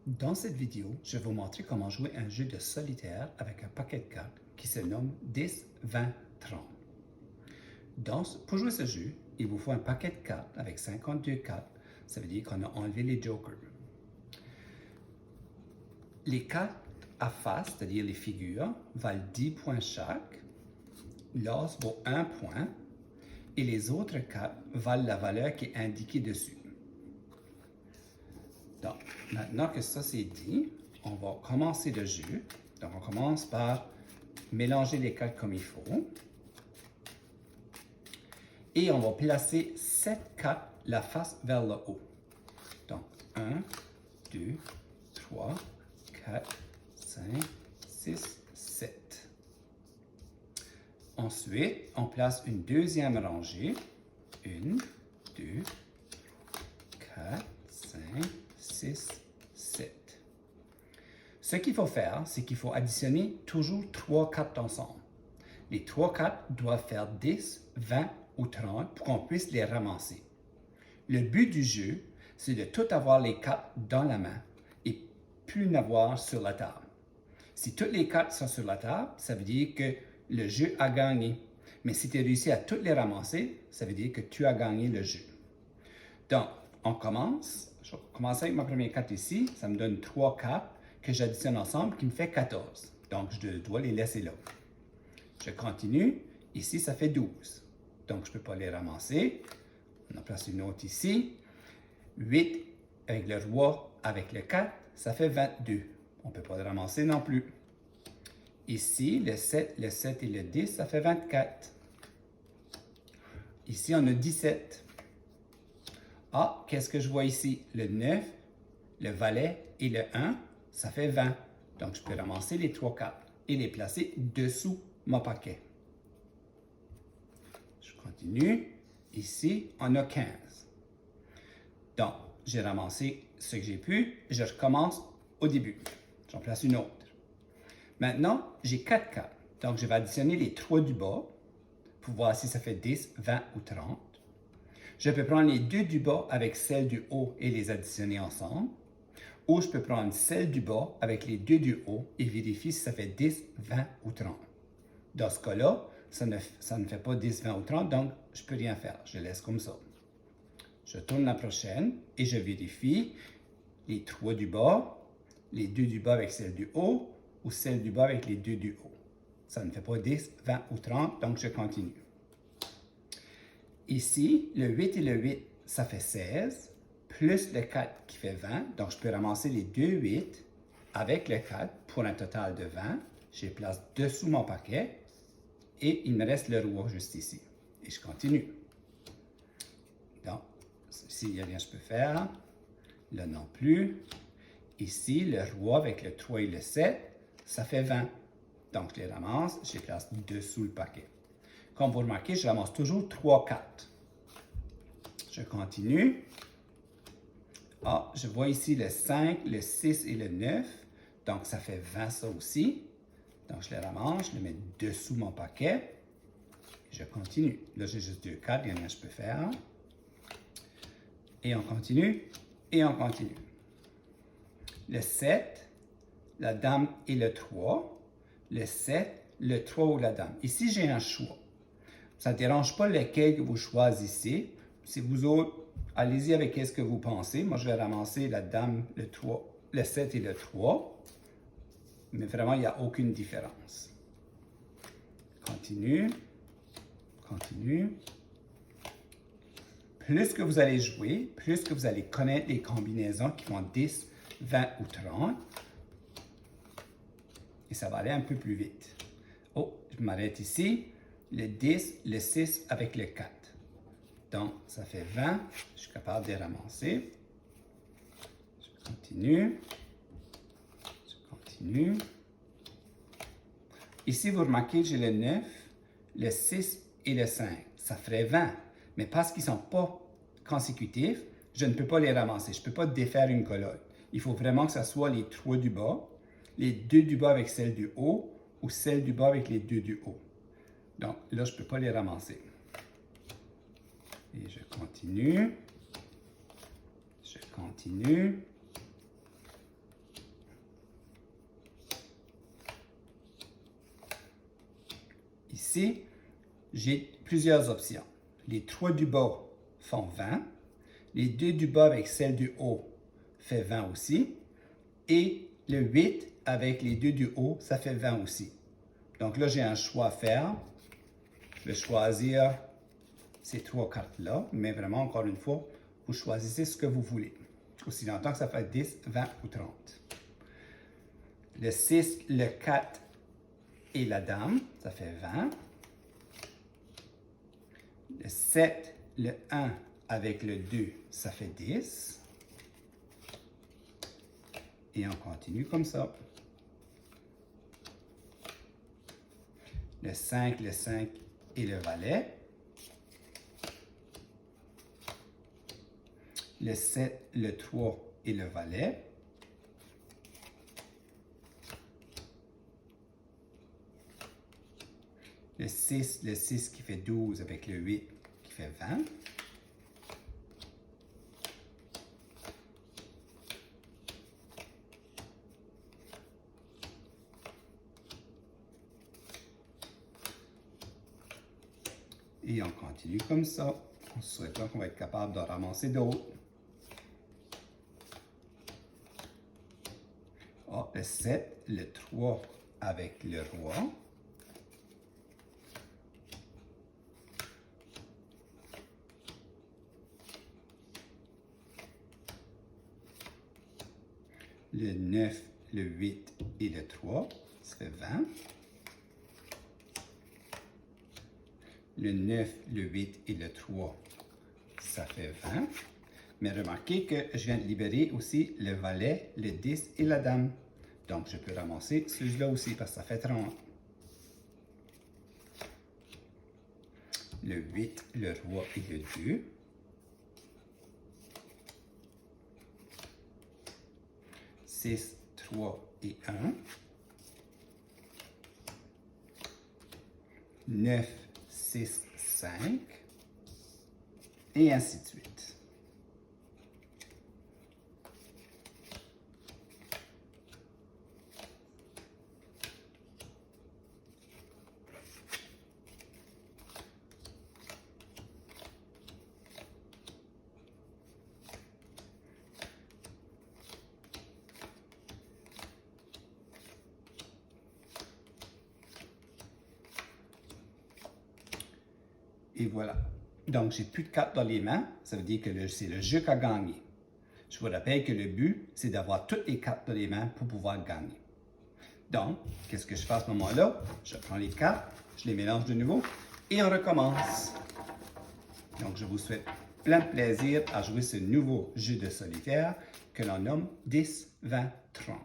Dans cette vidéo, je vais vous montrer comment jouer un jeu de solitaire avec un paquet de cartes qui se nomme 10, 20, 30. Pour jouer ce jeu, il vous faut un paquet de cartes avec 52 cartes. Ça veut dire qu'on a enlevé les jokers. Les cartes à face, c'est-à-dire les figures, valent 10 points chaque. L'as vaut 1 point. Et les autres cartes valent la valeur qui est indiquée dessus. Donc, maintenant que ça c'est dit, on va commencer le jeu. Donc, on commence par mélanger les cartes comme il faut. Et on va placer 7 cartes la face vers le haut. Donc, 1, 2, 3, 4, 5, 6, 7. Ensuite, on place une deuxième rangée. 1, 2, 4, 5, 6, 7. Ce qu'il faut faire, c'est qu'il faut additionner toujours 3 cartes ensemble. Les 3 cartes doivent faire 10, 20 ou 30 pour qu'on puisse les ramasser. Le but du jeu, c'est de tout avoir les cartes dans la main et plus n'avoir sur la table. Si toutes les cartes sont sur la table, ça veut dire que le jeu a gagné. Mais si tu as réussi à toutes les ramasser, ça veut dire que tu as gagné le jeu. Donc, on commence. Je vais commencer avec ma première carte ici. Ça me donne 3 cartes que j'additionne ensemble qui me fait 14. Donc, je dois les laisser là. Je continue. Ici, ça fait 12. Donc, je ne peux pas les ramasser. On en place une autre ici. 8 avec le roi, avec le 4, ça fait 22. On ne peut pas le ramasser non plus. Ici, le 7 et le 10, ça fait 24. Ici, on a 17. Ah, qu'est-ce que je vois ici? Le 9, le valet et le 1, ça fait 20. Donc, je peux ramasser les 3 cartes et les placer dessous mon paquet. Je continue. Ici, on a 15. Donc, j'ai ramassé ce que j'ai pu. Je recommence au début. J'en place une autre. Maintenant, j'ai 4 cartes. Donc, je vais additionner les 3 du bas pour voir si ça fait 10, 20 ou 30. Je peux prendre les 2 du bas avec celles du haut et les additionner ensemble. Ou je peux prendre celle du bas avec les 2 du haut et vérifier si ça fait 10, 20 ou 30. Dans ce cas-là, ça ne fait pas 10, 20 ou 30, donc je ne peux rien faire. Je laisse comme ça. Je tourne la prochaine et je vérifie les 3 du bas, les 2 du bas avec celle du haut ou celle du bas avec les 2 du haut. Ça ne fait pas 10, 20 ou 30, donc je continue. Ici, le 8 et le 8, ça fait 16, plus le 4 qui fait 20. Donc, je peux ramasser les 2 8 avec le 4 pour un total de 20. Je les place dessous mon paquet et il me reste le roi juste ici. Et je continue. Donc, ici, il n'y a rien que je peux faire. Là non plus. Ici, le roi avec le 3 et le 7, ça fait 20. Donc, je les ramasse, je les place dessous le paquet. Comme vous remarquez, je ramasse toujours 3 cartes. Je continue. Ah, je vois ici le 5, le 6 et le 9. Donc, ça fait 20 ça aussi. Donc, je les ramasse, je les mets dessous mon paquet. Je continue. Là, j'ai juste 2 cartes, il y en a que je peux faire. Et on continue, et on continue. Le 7, la dame et le 3. Le 7, le 3 ou la dame. Ici, j'ai un choix. Ça ne dérange pas lequel que vous choisissez. Si vous autres, allez-y avec ce que vous pensez. Moi, je vais ramasser la dame, le 3, le 7 et le 3. Mais vraiment, il n'y a aucune différence. Continue. Continue. Plus que vous allez jouer, plus que vous allez connaître les combinaisons qui font 10, 20 ou 30. Et ça va aller un peu plus vite. Oh, je m'arrête ici. Le 10, le 6 avec le 4. Donc, ça fait 20. Je suis capable de les ramasser. Je continue. Je continue. Ici, vous remarquez, j'ai le 9, le 6 et le 5. Ça ferait 20. Mais parce qu'ils ne sont pas consécutifs, je ne peux pas les ramasser. Je ne peux pas défaire une colonne. Il faut vraiment que ce soit les 3 du bas, les 2 du bas avec celle du haut ou celle du bas avec les 2 du haut. Donc là, je ne peux pas les ramasser. Et je continue. Je continue. ici, j'ai plusieurs options. Les 3 du bas font 20. Les 2 du bas avec celle du haut fait 20 aussi. Et le 8 avec les 2 du haut, ça fait 20 aussi. Donc là, j'ai un choix à faire. Je vais choisir ces 3 cartes-là, mais vraiment, encore une fois, vous choisissez ce que vous voulez. Aussi longtemps que ça fait 10, 20 ou 30. Le 6, le 4 et la dame, ça fait 20. Le 7, le 1 avec le 2, ça fait 10. Et on continue comme ça. Le 5 et le valet. Le 7, le 3 et le valet. Le 6 qui fait 12 avec le 8 qui fait 20. Et on continue comme ça, en souhaitant qu'on va être capable de ramasser d'autres. Oh, le 7, le 3 avec le roi. Le 9, le 8 et le 3, ça fait 20. Le 9, le 8 et le 3, ça fait 20. Mais remarquez que je viens de libérer aussi le valet, le 10 et la dame. Donc, je peux ramasser celui-là aussi parce que ça fait 30. Le 8, le roi et le 2. Six, 3 et 1. 9, 6, 5. Et ainsi de suite. Et voilà. Donc, j'ai plus de cartes dans les mains. Ça veut dire que c'est le jeu qui a gagné. Je vous rappelle que le but, c'est d'avoir toutes les cartes dans les mains pour pouvoir gagner. Donc, qu'est-ce que je fais à ce moment-là? Je prends les cartes, je les mélange de nouveau et on recommence. Donc, je vous souhaite plein de plaisir à jouer ce nouveau jeu de solitaire que l'on nomme 10, 20, 30.